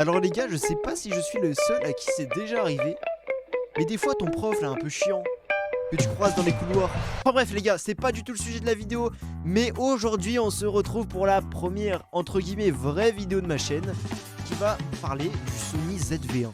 Alors les gars, je sais pas si je suis le seul à qui c'est déjà arrivé, mais des fois ton prof là un peu chiant que tu croises dans les couloirs. Enfin bref les gars, c'est pas du tout le sujet de la vidéo, mais aujourd'hui on se retrouve pour la première entre guillemets vraie vidéo de ma chaîne qui va parler du Sony ZV-1.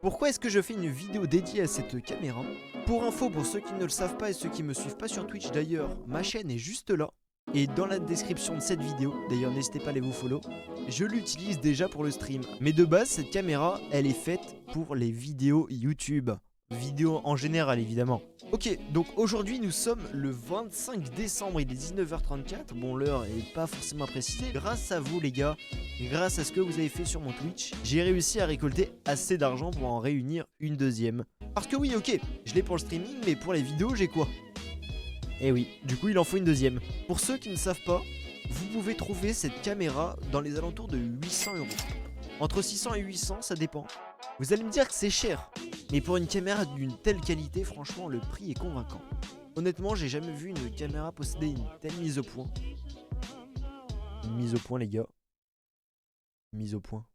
Pourquoi est-ce que je fais une vidéo dédiée à cette caméra? Pour info, pour ceux qui ne le savent pas et ceux qui me suivent pas sur Twitch d'ailleurs, ma chaîne est juste là. Et dans la description de cette vidéo, d'ailleurs n'hésitez pas à aller vous follow, je l'utilise déjà pour le stream. Mais de base, cette caméra, elle est faite pour les vidéos YouTube. Vidéos en général évidemment. Ok, donc aujourd'hui nous sommes le 25 décembre, il est 19h34. Bon, l'heure est pas forcément précisée. Grâce à vous les gars, grâce à ce que vous avez fait sur mon Twitch, j'ai réussi à récolter assez d'argent pour en réunir une deuxième. Parce que oui, ok, je l'ai pour le streaming, mais pour les vidéos j'ai quoi? Eh oui, du coup il en faut une deuxième. Pour ceux qui ne savent pas, vous pouvez trouver cette caméra dans les alentours de 800 €. Entre 600 et 800, ça dépend. Vous allez me dire que c'est cher, mais pour une caméra d'une telle qualité, franchement, le prix est convaincant. Honnêtement, j'ai jamais vu une caméra posséder une telle mise au point. Une mise au point, les gars. Mise au point.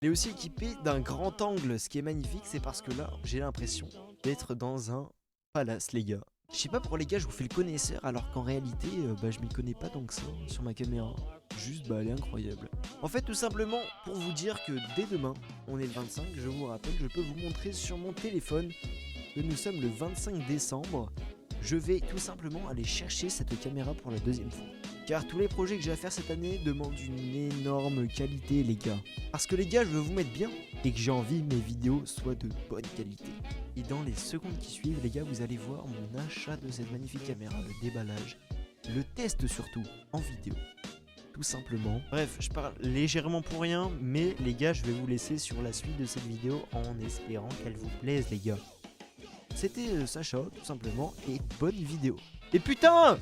Elle est aussi équipée d'un grand angle. Ce qui est magnifique, c'est parce que là, j'ai l'impression d'être dans un palace, les gars. Je sais pas, pour les gars, je vous fais le connaisseur, alors qu'en réalité, je m'y connais pas tant que ça sur ma caméra. Juste, elle est incroyable. En fait, tout simplement, pour vous dire que dès demain, on est le 25, je vous rappelle, je peux vous montrer sur mon téléphone que nous sommes le 25 décembre. Je vais tout simplement aller chercher cette caméra pour la deuxième fois. Car tous les projets que j'ai à faire cette année demandent une énorme qualité, les gars. Parce que les gars, je veux vous mettre bien et que j'ai envie que mes vidéos soient de bonne qualité. Et dans les secondes qui suivent, les gars, vous allez voir mon achat de cette magnifique caméra, le déballage, le test surtout en vidéo. Tout simplement. Bref, je parle légèrement pour rien, mais les gars, je vais vous laisser sur la suite de cette vidéo en espérant qu'elle vous plaise, les gars. C'était Sacha, tout simplement, et bonne vidéo. Et putain!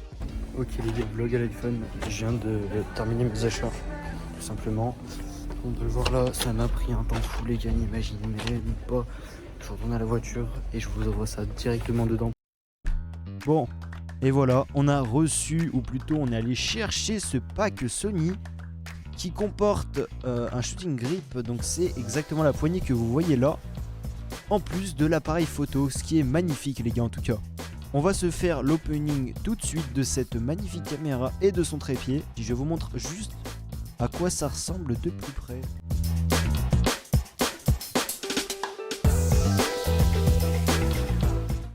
Ok les gars, vlog à l'iPhone, je viens de terminer mes achats, tout simplement. On peut le voir là, ça m'a pris un temps fou les gars, n'imaginez même pas. Je retourne à la voiture et je vous envoie ça directement dedans. Bon, et voilà, on a reçu, ou plutôt on est allé chercher ce pack Sony qui comporte un shooting grip, donc c'est exactement la poignée que vous voyez là, en plus de l'appareil photo, ce qui est magnifique les gars en tout cas. On va se faire l'opening tout de suite de cette magnifique caméra et de son trépied. Je vous montre juste à quoi ça ressemble de plus près.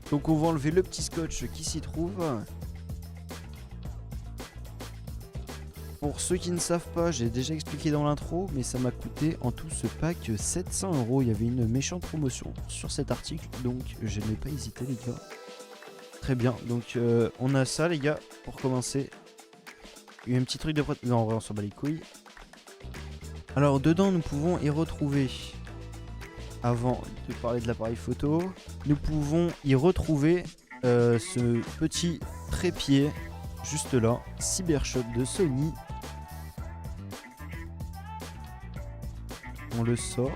Donc on va enlever le petit scotch qui s'y trouve. Pour ceux qui ne savent pas, j'ai déjà expliqué dans l'intro, mais ça m'a coûté en tout ce pack 700 €. Il y avait une méchante promotion sur cet article, donc je n'ai pas hésité les gars. Très bien, donc on a ça les gars, pour commencer. Il y a un petit truc de protection. Non, en vrai on s'en bat les couilles. Alors dedans nous pouvons y retrouver, avant de parler de l'appareil photo, nous pouvons y retrouver ce petit trépied, juste là, Cybershot de Sony. On le sort.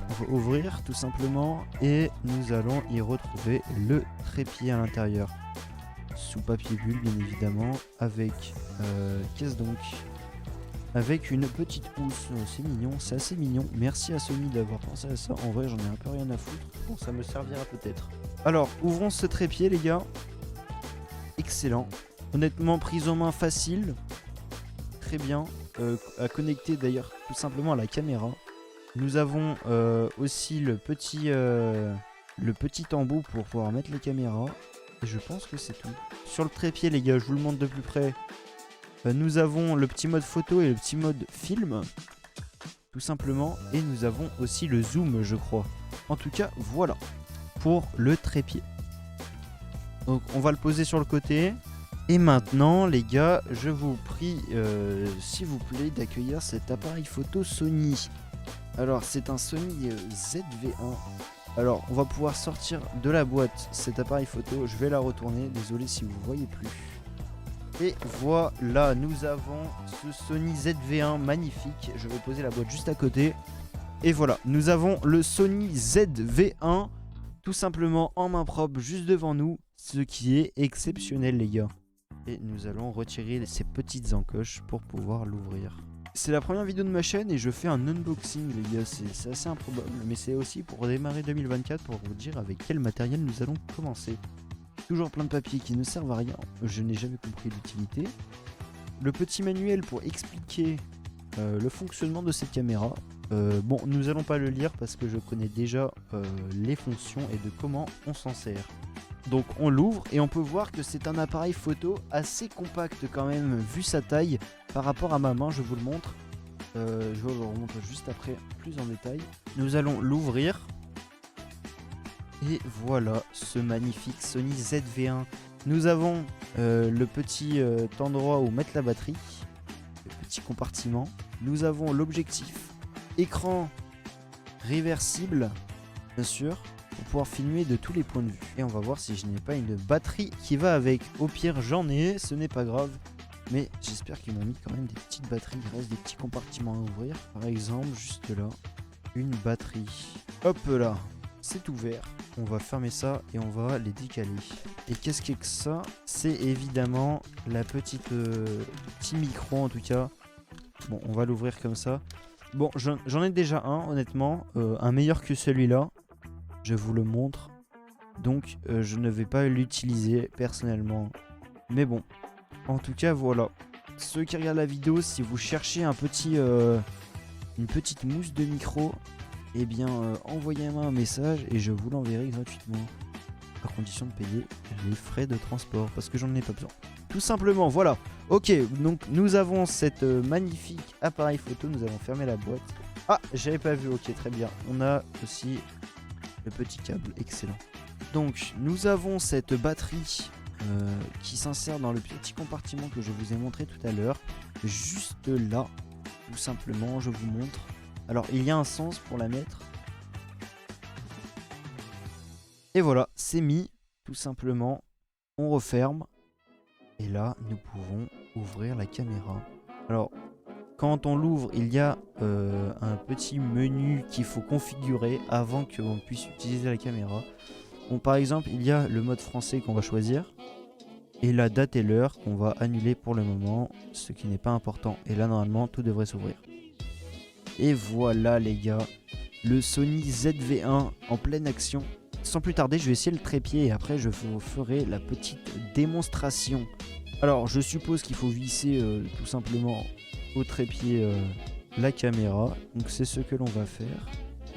On va ouvrir tout simplement et nous allons y retrouver le trépied à l'intérieur. Sous papier bulle bien évidemment, avec qu'est-ce donc? Avec une petite housse, c'est mignon, c'est assez mignon. Merci à Sony d'avoir pensé à ça, en vrai j'en ai un peu rien à foutre. Bon, ça me servira peut-être. Alors, ouvrons ce trépied les gars. Excellent. Honnêtement, prise en main facile. Très bien. À connecter d'ailleurs tout simplement à la caméra. Nous avons aussi le petit embout pour pouvoir mettre les caméras. Et je pense que c'est tout. Sur le trépied les gars, je vous le montre de plus près. Nous avons le petit mode photo et le petit mode film. Tout simplement. Et nous avons aussi le zoom je crois. En tout cas voilà. Pour le trépied. Donc on va le poser sur le côté. Et maintenant les gars, je vous prie s'il vous plaît d'accueillir cet appareil photo Sony. Alors c'est un Sony ZV-1. Alors on va pouvoir sortir de la boîte cet appareil photo. Je vais la retourner, désolé si vous ne voyez plus. Et voilà, nous avons ce Sony ZV-1 magnifique. Je vais poser la boîte juste à côté. Et voilà, nous avons le Sony ZV-1 tout simplement en main propre juste devant nous, ce qui est exceptionnel les gars. Et nous allons retirer ces petites encoches pour pouvoir l'ouvrir. C'est la première vidéo de ma chaîne et je fais un unboxing les gars, c'est assez improbable, mais c'est aussi pour démarrer 2024 pour vous dire avec quel matériel nous allons commencer. Toujours plein de papiers qui ne servent à rien, je n'ai jamais compris l'utilité. Le petit manuel pour expliquer le fonctionnement de cette caméra. Bon, nous allons pas le lire parce que je connais déjà les fonctions et de comment on s'en sert. Donc on l'ouvre et on peut voir que c'est un appareil photo assez compact quand même vu sa taille par rapport à ma main, je vous le montre. Je vous le remontre juste après plus en détail. Nous allons l'ouvrir. Et voilà ce magnifique Sony ZV-1. Nous avons le petit endroit où mettre la batterie, le petit compartiment. Nous avons l'objectif, écran réversible, bien sûr, pour pouvoir filmer de tous les points de vue. Et on va voir si je n'ai pas une batterie qui va avec. Au pire, j'en ai, ce n'est pas grave. Mais j'espère qu'ils m'ont mis quand même des petites batteries. Il reste des petits compartiments à ouvrir. Par exemple, juste là, une batterie. Hop là, c'est ouvert. On va fermer ça et on va les décaler. Et qu'est-ce que ça? C'est évidemment la petite petit micro en tout cas. Bon, on va l'ouvrir comme ça. Bon, j'en ai déjà un honnêtement, un meilleur que celui-là. Je vous le montre. Donc, je ne vais pas l'utiliser personnellement. Mais bon, en tout cas, voilà. Ceux qui regardent la vidéo, si vous cherchez un petit, une petite mousse de micro, eh bien, envoyez-moi un message et je vous l'enverrai gratuitement. À condition de payer les frais de transport, parce que j'en ai pas besoin. Tout simplement, voilà. Ok, donc nous avons cette magnifique appareil photo. Nous allons fermer la boîte. Ah, j'avais pas vu, ok, très bien. On a aussi le petit câble, excellent. Donc, nous avons cette batterie qui s'insère dans le petit compartiment que je vous ai montré tout à l'heure. Juste là, tout simplement, je vous montre. Alors, il y a un sens pour la mettre. Et voilà, c'est mis, tout simplement. On referme. Et là, nous pouvons ouvrir la caméra. Alors, quand on l'ouvre, il y a un petit menu qu'il faut configurer avant qu'on puisse utiliser la caméra. Bon, par exemple, il y a le mode français qu'on va choisir. Et la date et l'heure qu'on va annuler pour le moment, ce qui n'est pas important. Et là, normalement, tout devrait s'ouvrir. Et voilà, les gars, le Sony ZV-1 en pleine action. Sans plus tarder, je vais essayer le trépied et après, je vous ferai la petite démonstration. Alors, je suppose qu'il faut visser tout simplement au trépied la caméra. Donc, c'est ce que l'on va faire.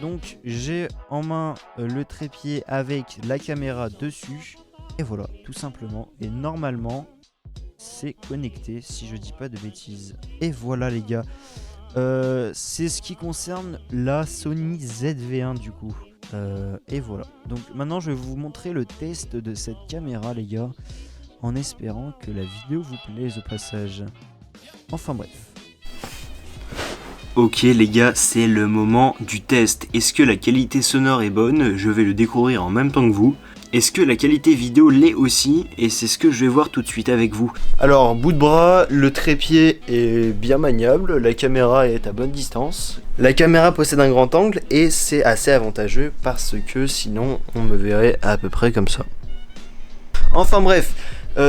Donc, j'ai en main le trépied avec la caméra dessus. Et voilà, tout simplement. Et normalement, c'est connecté si je dis pas de bêtises. Et voilà, les gars. C'est ce qui concerne la Sony ZV-1 du coup. Et voilà. Donc maintenant, je vais vous montrer le test de cette caméra, les gars. En espérant que la vidéo vous plaise au passage. Enfin bref. Ok les gars, c'est le moment du test. Est-ce que la qualité sonore est bonne? Je vais le découvrir en même temps que vous. Est-ce que la qualité vidéo l'est aussi? Et c'est ce que je vais voir tout de suite avec vous. Alors, bout de bras, le trépied est bien maniable, la caméra est à bonne distance. La caméra possède un grand angle et c'est assez avantageux parce que sinon on me verrait à peu près comme ça. Enfin bref,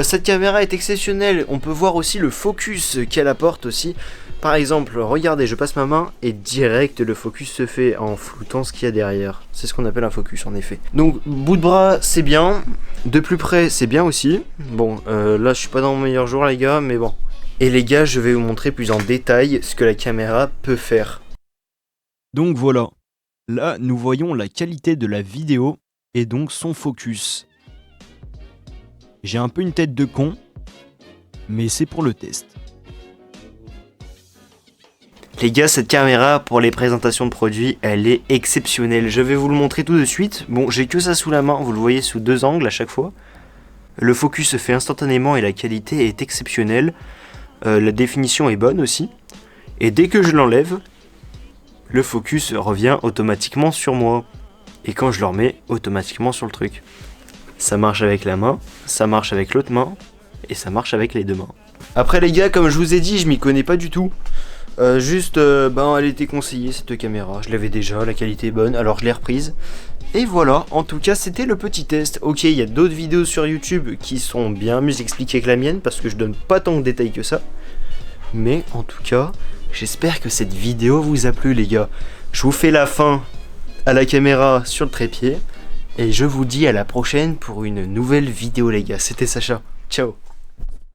cette caméra est exceptionnelle. On peut voir aussi le focus qu'elle apporte aussi. Par exemple, regardez, je passe ma main et direct le focus se fait en floutant ce qu'il y a derrière. C'est ce qu'on appelle un focus en effet. Donc bout de bras c'est bien, de plus près c'est bien aussi. Bon, là je suis pas dans mon meilleur jour les gars, mais bon. Et les gars, je vais vous montrer plus en détail ce que la caméra peut faire. Donc voilà, là nous voyons la qualité de la vidéo et donc son focus. J'ai un peu une tête de con, mais c'est pour le test. Les gars, cette caméra pour les présentations de produits, elle est exceptionnelle. Je vais vous le montrer tout de suite. Bon, j'ai que ça sous la main, vous le voyez sous deux angles à chaque fois. Le focus se fait instantanément et la qualité est exceptionnelle. La définition est bonne aussi. Et dès que je l'enlève, le focus revient automatiquement sur moi. Et quand je le remets, automatiquement sur le truc. Ça marche avec la main, ça marche avec l'autre main, et ça marche avec les deux mains. Après les gars, comme je vous ai dit, je m'y connais pas du tout. Elle était conseillée cette caméra, je l'avais déjà, la qualité est bonne, alors je l'ai reprise. Et voilà, en tout cas c'était le petit test. Ok, il y a d'autres vidéos sur YouTube qui sont bien mieux expliquées que la mienne, parce que je donne pas tant de détails que ça. Mais en tout cas, j'espère que cette vidéo vous a plu les gars. Je vous fais la fin à la caméra sur le trépied. Et je vous dis à la prochaine pour une nouvelle vidéo les gars. C'était Sacha, ciao.